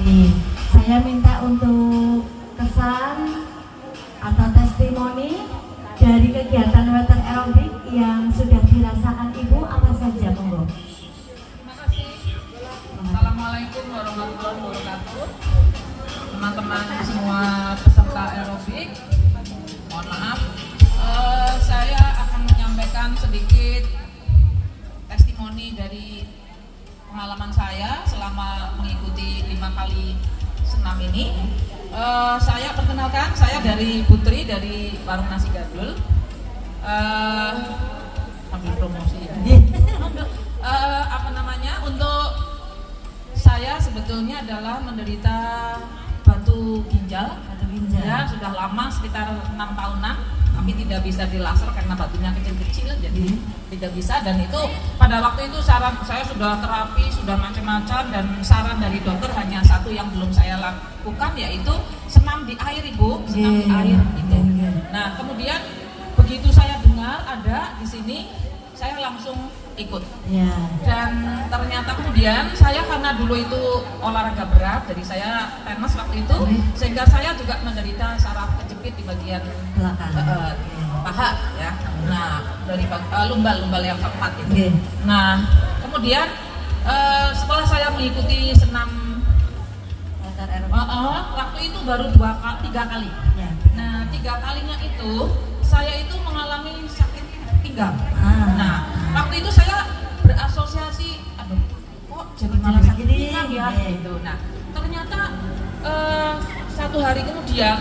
Nih, saya minta untuk kesan atau testimoni dari kegiatan water aerobic yang sudah dirasakan Ibu apa saja, monggo. Terima kasih. Assalamualaikum warahmatullahi wabarakatuh. Teman-teman semua peserta aerobik, mohon maaf, saya akan menyampaikan sedikit testimoni dari pengalaman saya selama mengikuti 5 kali senam ini. Saya perkenalkan, saya dari Putri dari Warung Nasi Gadul. Ambil promosi ya. Apa namanya? Untuk saya sebetulnya adalah menderita batu ginjal. Ya, sudah lama sekitar 6 tahunan, tapi tidak bisa dilaser karena batunya kecil-kecil, jadi tidak bisa. Dan itu pada waktu itu saran saya sudah terapi, sudah macam-macam, dan saran dari dokter hanya satu yang belum saya lakukan, yaitu senam di air, Ibu, senam di air itu. Nah, kemudian begitu saya dengar ada di sini, saya langsung ikut. Dan ternyata kemudian saya karena dulu itu olahraga berat, jadi saya tenis waktu itu, sehingga saya juga menderita saraf kejepit di bagian belakang paha ya. Nah, dari lumbal yang keempat itu. Nah, kemudian setelah saya mengikuti senam waktu itu baru 3 kali. Nah, 3 kalinya itu saya itu mengalami sakit pinggang. Nah, waktu itu saya berasosiasi, aduh, kok jadi malah sakit pinggang ya gitu. Nah, ternyata 1 hari kemudian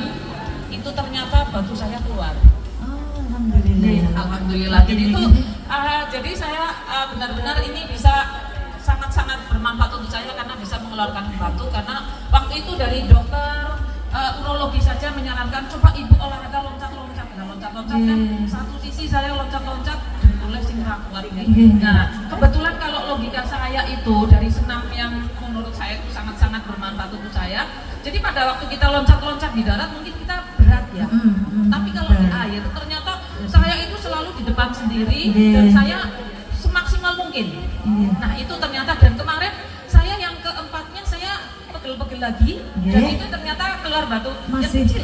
itu ternyata batu saya keluar. Alhamdulillah. Jadi itu jadi saya benar-benar ini bisa sangat-sangat bermanfaat untuk saya karena bisa mengeluarkan batu, karena waktu itu dari dokter urologi saja menyarankan coba Ibu olahraga loncat-loncat. Nah, loncat-loncat kan satu sisi saya loncat-loncat boleh segera keluar ini. Nah, kebetulan kalau logika saya itu dari senam yang menurut saya itu sangat-sangat bermanfaat untuk saya. Jadi pada waktu kita loncat-loncat di darat mungkin kita berat ya. Tapi kalau di air ternyata saya itu selalu di depan sendiri dan saya semaksimal mungkin. Nah, itu ternyata, dan kemarin saya yang keempatnya saya pegel-pegel lagi, dan itu ternyata keluar batu kecil.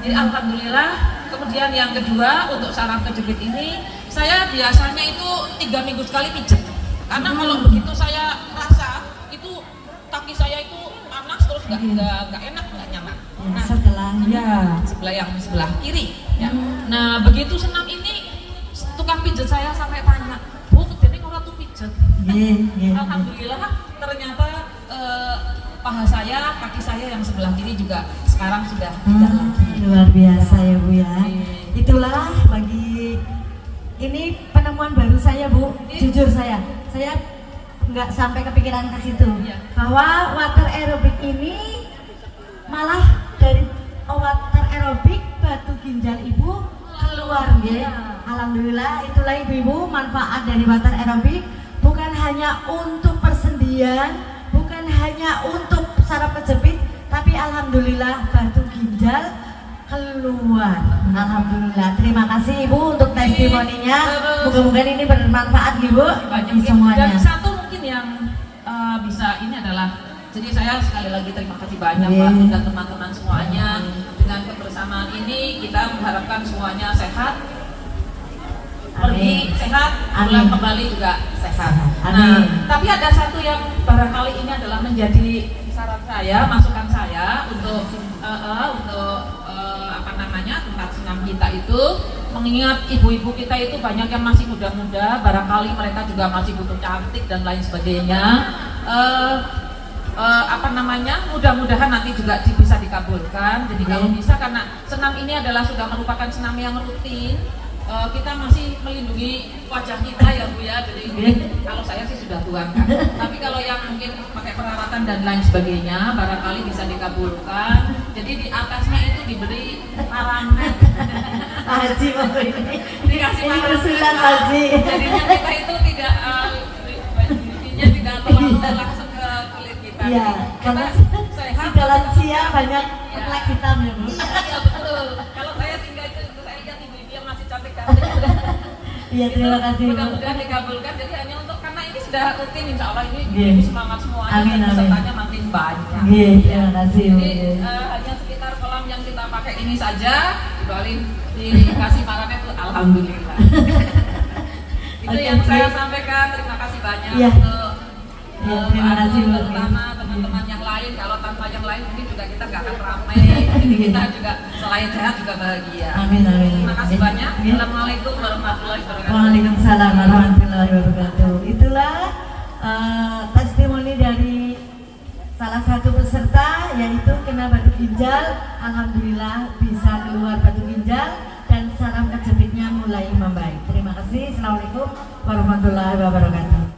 Jadi alhamdulillah. Kemudian yang kedua, untuk saraf kejepit ini saya biasanya itu 3 minggu sekali pijet, karena kalau begitu saya rasa itu kaki saya itu panas terus nggak enak, nggak nyaman. Nah, sebelah kiri ya. Nah, begitu senam ini tukang pijet saya sampai tanya, "Bu, jadi kalau tuh pijet?" Alhamdulillah ternyata paha saya, kaki saya yang sebelah kiri juga sekarang sudah tidak lagi. Luar biasa ya Bu ya. Itulah bagi ini penemuan baru saya Bu. Jujur saya nggak sampai kepikiran ke situ bahwa water aerobic ini malah dari water aerobic batu ginjal Ibu keluar ya. Alhamdulillah, itulah ibu-ibu manfaat dari water aerobic, bukan hanya untuk persendian, bukan hanya untuk saraf kejepit, tapi alhamdulillah batu ginjal keluar. Alhamdulillah. Terima kasih Ibu untuk testimoninya. Moga-moga ini bermanfaat Ibu bagi semuanya. Dan satu mungkin yang bisa ini adalah, jadi saya sekali lagi terima kasih banyak Pak dan teman-teman semuanya. Dengan kebersamaan ini kita mengharapkan semuanya sehat, pergi sehat, pulang kembali juga sehat. Nah, tapi ada satu yang barangkali ini adalah menjadi saran saya, masukan saya untuk tempat senam kita itu, mengingat ibu-ibu kita itu banyak yang masih muda-muda, barangkali mereka juga masih butuh cantik dan lain sebagainya. Mudah-mudahan nanti juga bisa dikabulkan. Jadi kalau bisa, karena senam ini adalah sudah merupakan senam yang rutin, kita masih melindungi wajah kita ya Bu ya. Jadi kalau saya sih sudah tua kan. Tapi kalau yang mungkin pakai perawatan dan lain sebagainya, barangkali bisa dikabulkan. Jadi di atasnya itu diberi paramet. Haji Bapak ini dikasih usulan Haji. Jadinya kita itu tidak tidak terlalu langsung ke kulit kita. Iya, karena sehat. sudah lansia banyak plek hitam ya Bu. Iya betul. Kalau saya tinggal itu saya lihat ibu-ibu yang masih cantik-cantik. Iya, terima kasih. Mudah-mudahan dikabulkan. Jadi hanya untuk, karena ini sudah rutin, insya Allah ini Yeah. semangat semuanya Amin, dan amin. pesertanya makin banyak. Iya, terima kasih Bu. Jadi hanya sekitar kolam yang kita pakai ini saja, dikasih makannya itu alhamdulillah. Itu Oke, yang saya baik. sampaikan. Terima kasih banyak Iya. untuk Ya, terima Pak kasih Agung, Bu. terutama teman-teman yang lain. Kalau tanpa yang lain mungkin juga kita nggak akan ramai. Jadi kita juga selain sehat juga bahagia. Amin, amin. Terima kasih banyak. Ya. Assalamualaikum warahmatullahi wabarakatuh. Waalaikumsalam warahmatullahi wabarakatuh. Itulah testimoni dari salah satu peserta, yaitu kena batu ginjal. Alhamdulillah bisa keluar batu ginjal dan saraf kejepitnya mulai membaik. Terima kasih. Assalamualaikum warahmatullahi wabarakatuh.